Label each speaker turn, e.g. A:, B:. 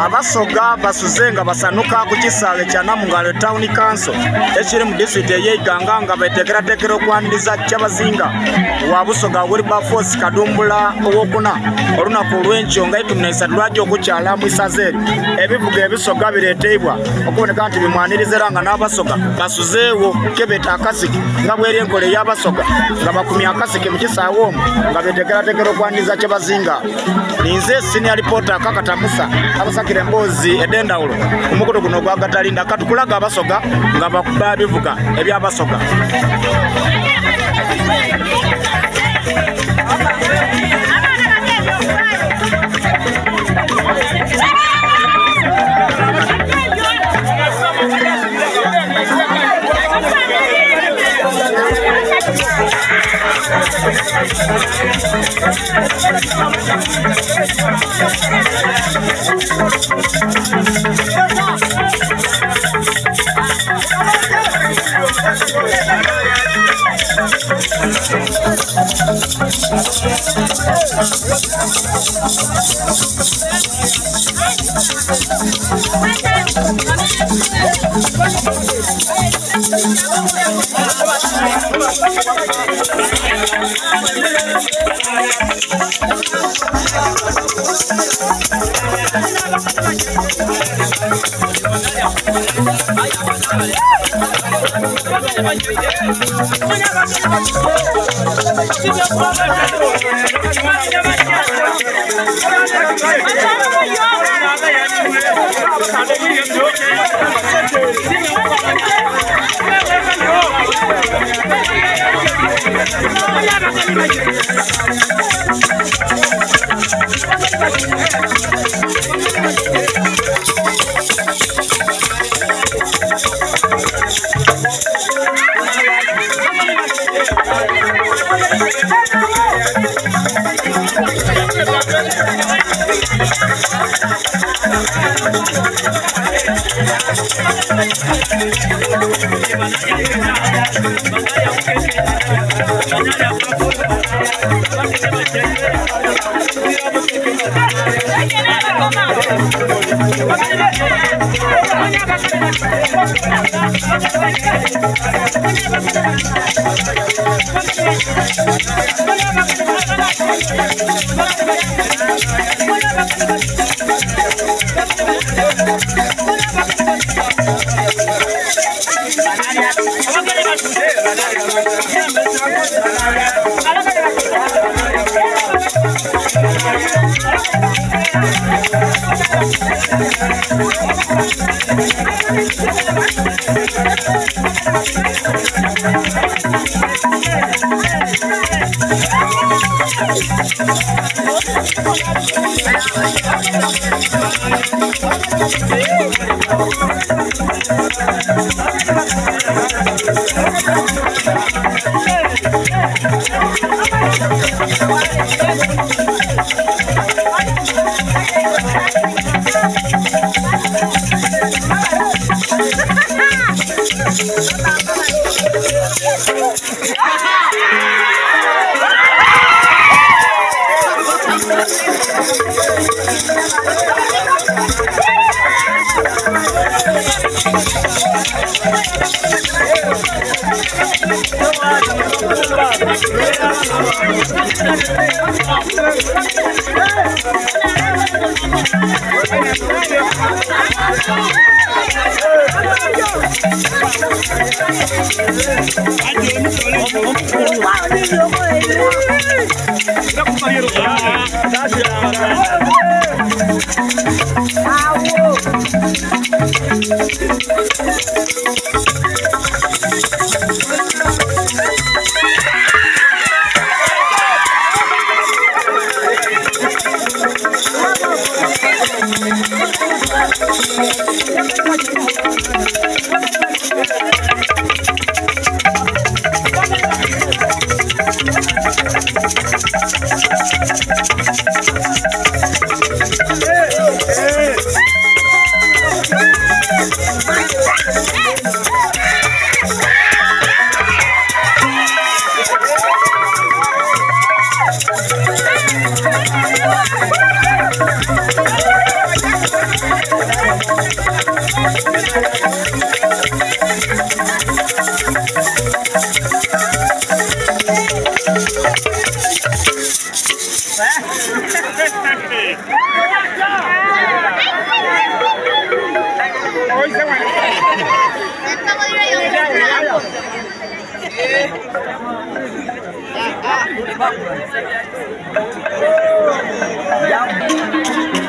A: abasoga basuzenga basanuka ku kisale kya Namungalo Town Council ekiri mu district y'Iganga nga betekeratekera okwaniriza Kyabazinga wa Busoga wuli Bafosi Kadumbula owokuna olunaku olw'enkyo nga 13 lwajja okukyala mu Isazeri ebivuga ebisoga bireetebwa okuboneka nti bimwanirizera nga n'abasoga basuzeewo kebeta akasiki nga bweri enkole y'abasoga nga bakumya akasiki mu kisaawe omwo nga betekeratekera okwaniriza Kyabazinga. Ninze senior reporter Kakata Musa abasakira emboozi edendawulo ku mukutu guno gwa Gatalinda katukulaga abasoga nga bakuba bivuga eby'abasoga.
B: Ya.